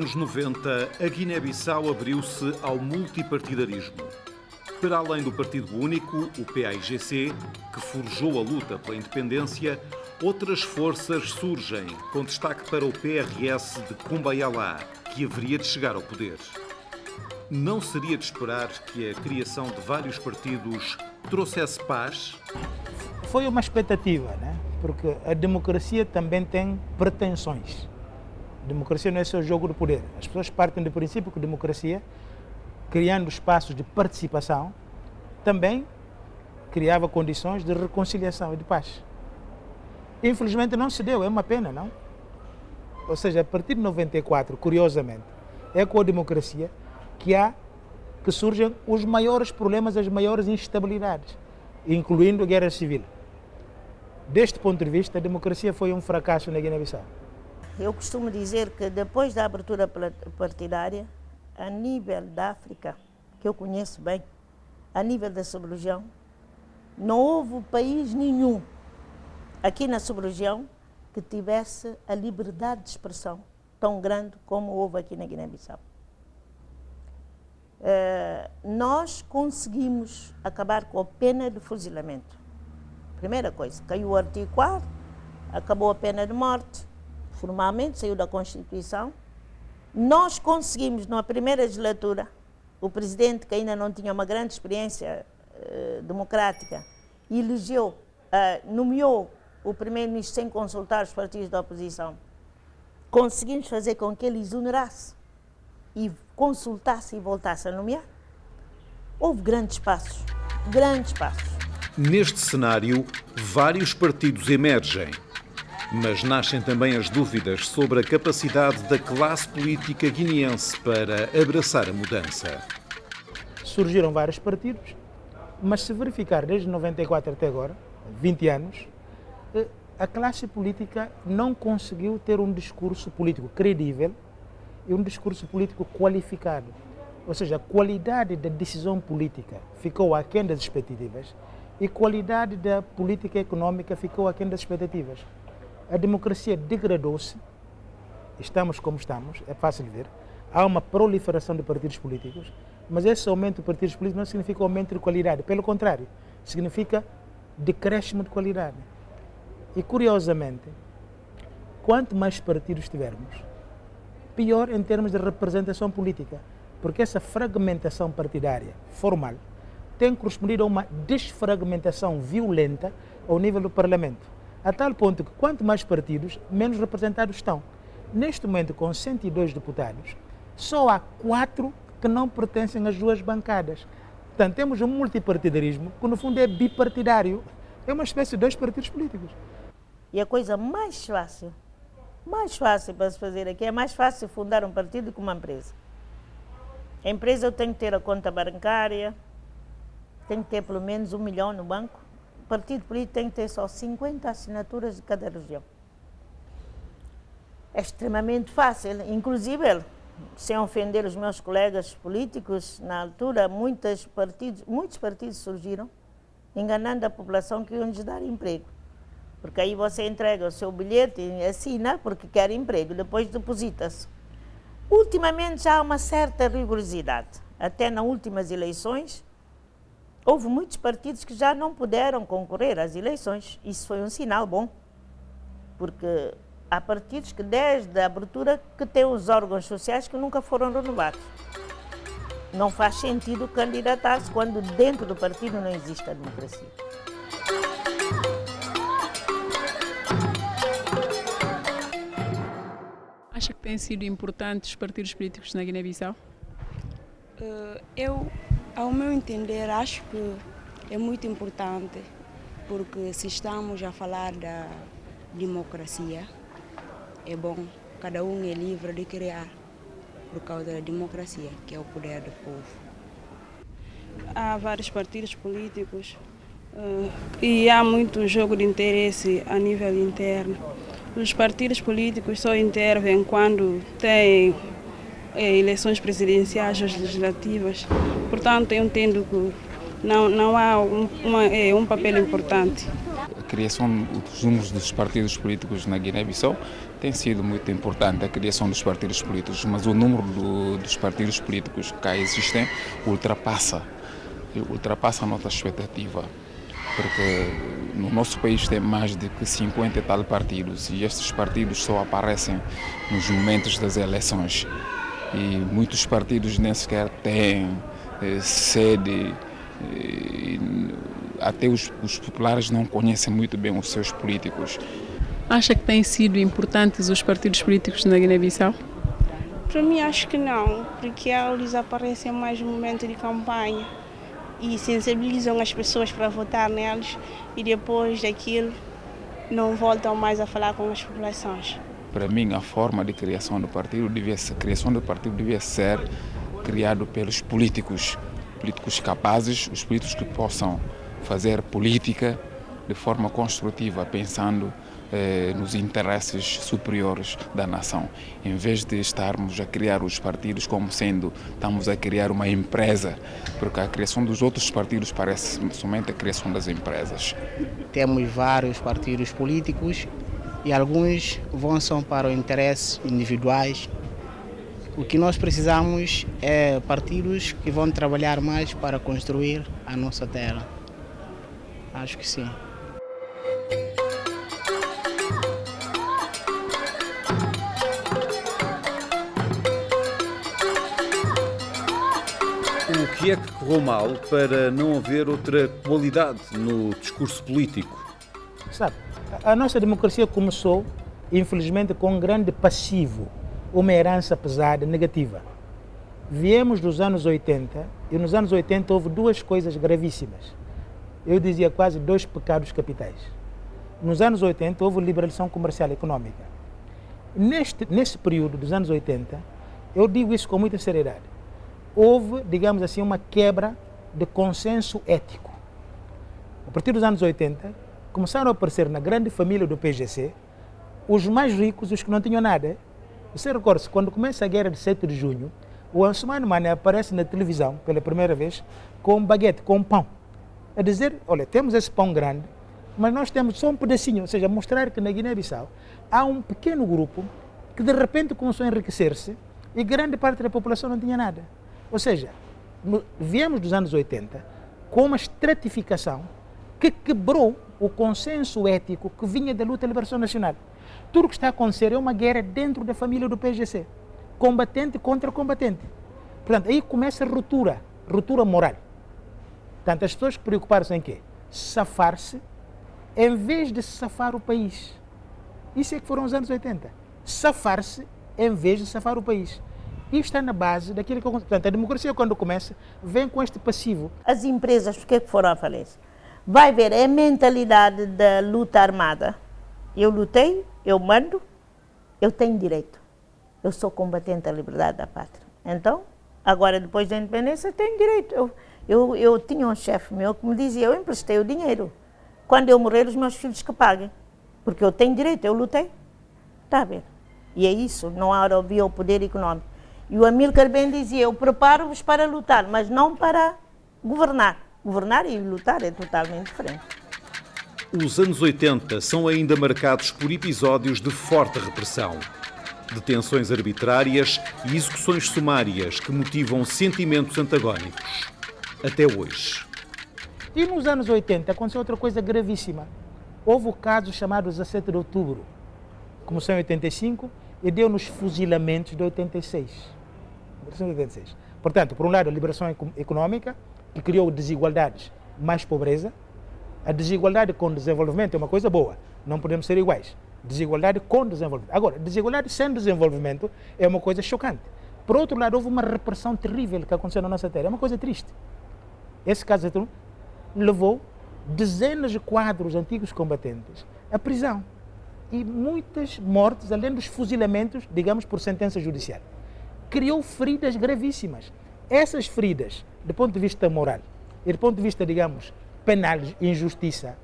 anos 90, a Guiné-Bissau abriu-se ao multipartidarismo. Para além do Partido Único, o PAIGC, que forjou a luta pela independência, outras forças surgem, com destaque para o PRS de Kumbayalá, que haveria de chegar ao poder. Não seria de esperar que a criação de vários partidos trouxesse paz? Foi uma expectativa, né? Porque a democracia também tem pretensões. A democracia não é só jogo de poder. As pessoas partem do princípio que a democracia, criando espaços de participação, também criava condições de reconciliação e de paz. Infelizmente não se deu, é uma pena, não? Ou seja, a partir de 94, curiosamente, é com a democracia que surgem os maiores problemas, as maiores instabilidades, incluindo a guerra civil. Deste ponto de vista, a democracia foi um fracasso na Guiné-Bissau. Eu costumo dizer que depois da abertura partidária, a nível da África, que eu conheço bem, a nível da sub-região, não houve país nenhum aqui na sub-região que tivesse a liberdade de expressão tão grande como houve aqui na Guiné-Bissau. Nós conseguimos acabar com a pena de fuzilamento. Primeira coisa, caiu o artigo 4º, acabou a pena de morte, formalmente saiu da Constituição. Nós conseguimos, na primeira legislatura, o presidente, que ainda não tinha uma grande experiência democrática, nomeou o primeiro-ministro sem consultar os partidos da oposição. Conseguimos fazer com que ele exonerasse e consultasse e voltasse a nomear. Houve grandes passos, grandes passos. Neste cenário, vários partidos emergem, mas nascem também as dúvidas sobre a capacidade da classe política guineense para abraçar a mudança. Surgiram vários partidos, mas se verificar desde 94 até agora, 20 anos, a classe política não conseguiu ter um discurso político credível e um discurso político qualificado. Ou seja, a qualidade da decisão política ficou aquém das expectativas e a qualidade da política econômica ficou aquém das expectativas. A democracia degradou-se, estamos como estamos, é fácil de ver. Há uma proliferação de partidos políticos, mas esse aumento de partidos políticos não significa aumento de qualidade, pelo contrário, significa decréscimo de qualidade. E, curiosamente, quanto mais partidos tivermos, pior em termos de representação política, porque essa fragmentação partidária formal tem correspondido a uma desfragmentação violenta ao nível do Parlamento, a tal ponto que quanto mais partidos, menos representados estão. Neste momento, com 102 deputados, só há 4 que não pertencem às duas bancadas. Portanto, temos um multipartidarismo que, no fundo, é bipartidário. É uma espécie de 2 partidos políticos. E a coisa mais fácil para se fazer aqui, é mais fácil fundar um partido do que uma empresa. A empresa eu tenho que ter a conta bancária, tenho que ter pelo menos 1 milhão no banco. O partido político tem que ter só 50 assinaturas de cada região. É extremamente fácil, inclusive, sem ofender os meus colegas políticos, na altura muitos partidos surgiram enganando a população que iam lhes dar emprego. Porque aí você entrega o seu bilhete e assina porque quer emprego, depois deposita-se. Ultimamente já há uma certa rigorosidade. Até nas últimas eleições, houve muitos partidos que já não puderam concorrer às eleições. Isso foi um sinal bom, porque há partidos que desde a abertura que têm os órgãos sociais que nunca foram renovados. Não faz sentido candidatar-se quando dentro do partido não existe a democracia. Acha que têm sido importantes os partidos políticos na Guiné-Bissau? Ao meu entender, acho que é muito importante, porque se estamos a falar da democracia, é bom, cada um é livre de criar, por causa da democracia, que é o poder do povo. Há vários partidos políticos e há muito jogo de interesse a nível interno. Os partidos políticos só intervêm quando têm eleições presidenciais ou legislativas. Portanto, eu entendo que não há um papel importante. criação dos números dos partidos políticos na Guiné-Bissau tem sido muito importante, a criação dos partidos políticos, mas o número dos partidos políticos que cá existem ultrapassa a nossa expectativa, porque no nosso país tem mais de 50 e tal partidos e estes partidos só aparecem nos momentos das eleições e muitos partidos nem sequer têm sede. Até os populares não conhecem muito bem os seus políticos. Acha que têm sido importantes os partidos políticos na Guiné-Bissau? Para mim acho que não, porque eles aparecem mais no momento de campanha e sensibilizam as pessoas para votar neles e depois daquilo não voltam mais a falar com as populações. Para mim a forma de criação do partido devia ser criado pelos políticos capazes, os políticos que possam fazer política de forma construtiva, pensando nos interesses superiores da nação, em vez de estarmos a criar os partidos como sendo estamos a criar uma empresa, porque a criação dos outros partidos parece somente a criação das empresas. Temos vários partidos políticos e alguns vão só para interesses individuais. O que nós precisamos é partidos que vão trabalhar mais para construir a nossa terra. Acho que sim. O que é que correu mal para não haver outra qualidade no discurso político? Sabe, a nossa democracia começou, infelizmente, com um grande passivo, uma herança pesada, negativa. Viemos dos anos 80 e nos anos 80 houve duas coisas gravíssimas. Eu dizia quase dois pecados capitais. Nos anos 80 houve liberalização comercial e econômica. Nesse período dos anos 80, eu digo isso com muita seriedade, houve, digamos assim, uma quebra de consenso ético. A partir dos anos 80, começaram a aparecer na grande família do PGC os mais ricos, os que não tinham nada. Você recorda-se, quando começa a guerra de 7 de junho, o Ansoumana Mané aparece na televisão pela primeira vez com um baguete, com um pão. A dizer, olha, temos esse pão grande, mas nós temos só um pedacinho, ou seja, mostrar que na Guiné-Bissau há um pequeno grupo que de repente começou a enriquecer-se e grande parte da população não tinha nada. Ou seja, viemos dos anos 80 com uma estratificação que quebrou o consenso ético que vinha da luta de liberação nacional. Tudo o que está a acontecer é uma guerra dentro da família do PGC, combatente contra combatente. Portanto, aí começa a ruptura moral. Portanto, as pessoas preocuparam-se em quê? Safar-se, em vez de safar o país. Isso é que foram os anos 80. Safar-se, em vez de safar o país. Isto está na base daquilo que eu... Portanto, a democracia, quando começa, vem com este passivo. As empresas, por que foram à falência? Vai ver, é a mentalidade da luta armada. Eu lutei, eu mando, eu tenho direito. Eu sou combatente da liberdade da pátria. Então, agora, depois da independência, tenho direito. Eu tinha um chefe meu que me dizia, eu emprestei o dinheiro. Quando eu morrer, os meus filhos que paguem. Porque eu tenho direito, eu lutei. Está a ver? E é isso, não havia o poder econômico. E o Amílcar bem dizia, eu preparo-vos para lutar, mas não para governar. Governar e lutar é totalmente diferente. Os anos 80 são ainda marcados por episódios de forte repressão. Detenções arbitrárias e execuções sumárias que motivam sentimentos antagónicos. Até hoje. E nos anos 80 aconteceu outra coisa gravíssima. Houve o caso chamado 17 de outubro. Começou em 85 e deu nos fuzilamentos de 86. Portanto, por um lado, a liberação econômica, que criou desigualdades, mais pobreza. A desigualdade com desenvolvimento é uma coisa boa, não podemos ser iguais. Desigualdade com desenvolvimento. Agora, desigualdade sem desenvolvimento é uma coisa chocante. Por outro lado, houve uma repressão terrível que aconteceu na nossa terra, é uma coisa triste. Esse caso levou dezenas de quadros antigos combatentes à prisão. E muitas mortes, além dos fuzilamentos, digamos, por sentença judicial. Criou feridas gravíssimas. Essas feridas, do ponto de vista moral e do ponto de vista, digamos, penal, injustiça,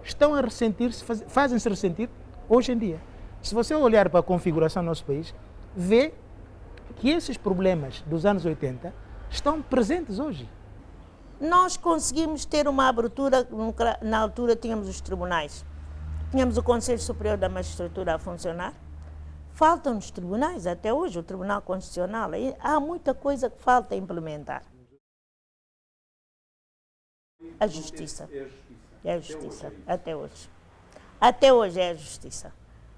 estão a ressentir-se, fazem-se ressentir hoje em dia. Se você olhar para a configuração do nosso país, vê que esses problemas dos anos 80 estão presentes hoje. nós conseguimos ter uma abertura, na altura tínhamos os tribunais, tínhamos o Conselho Superior da Magistratura a funcionar, faltam nos tribunais até hoje, o Tribunal Constitucional, há muita coisa que falta implementar. A justiça. É a justiça, até hoje. Até hoje é a justiça.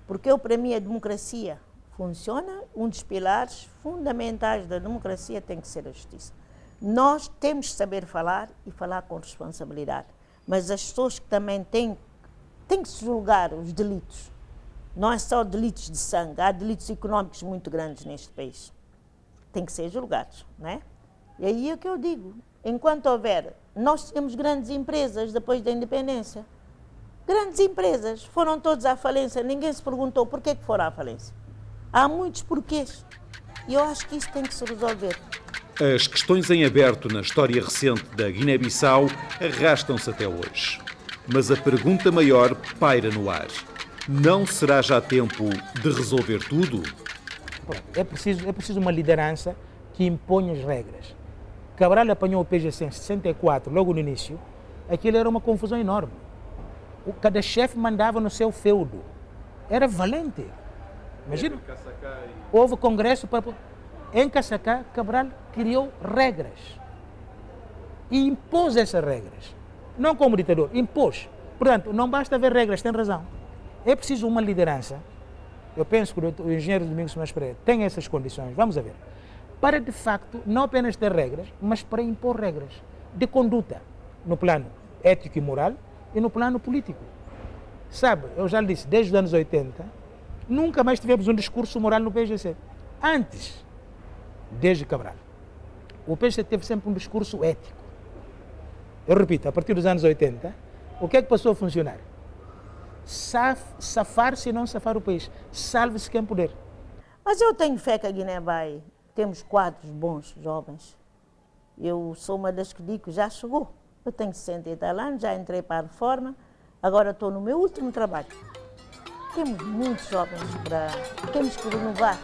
Porque para mim a democracia funciona, um dos pilares fundamentais da democracia tem que ser a justiça. Nós temos que saber falar e falar com responsabilidade. Mas as pessoas que também têm que se julgar os delitos. Não é só delitos de sangue, há delitos económicos muito grandes neste país. Tem que ser julgados, não é? E aí é o que eu digo. Enquanto houver, nós temos grandes empresas depois da independência. Grandes empresas foram todos à falência, ninguém se perguntou por que foram à falência. Há muitos porquês. E eu acho que isso tem que se resolver. As questões em aberto na história recente da Guiné-Bissau arrastam-se até hoje. Mas a pergunta maior paira no ar. Não será já tempo de resolver tudo? É preciso uma liderança que imponha as regras. Cabral apanhou o PGC em 64, logo no início. Aquilo era uma confusão enorme. Cada chefe mandava no seu feudo. Era valente. Imagina. Houve congresso para... Em Caçacá, Cabral criou regras. E impôs essas regras. Não como ditador, impôs. Portanto, não basta haver regras, tem razão. É preciso uma liderança. Eu penso que o engenheiro Domingos Simões Pereira tem essas condições. Vamos a ver. Para, de facto, não apenas ter regras, mas para impor regras de conduta no plano ético e moral e no plano político. Sabe, eu já lhe disse, desde os anos 80, nunca mais tivemos um discurso moral no PGC. Antes, desde Cabral, o PGC teve sempre um discurso ético. Eu repito, a partir dos anos 80, o que é que passou a funcionar? Safar-se e não safar o país. Salve-se quem puder. Mas eu tenho fé que a Guiné vai... Temos quadros bons, jovens. Eu sou uma das que digo que já chegou. Eu tenho 60 e tal anos, já entrei para a reforma, agora estou no meu último trabalho. Temos muitos jovens para... Temos que renovar.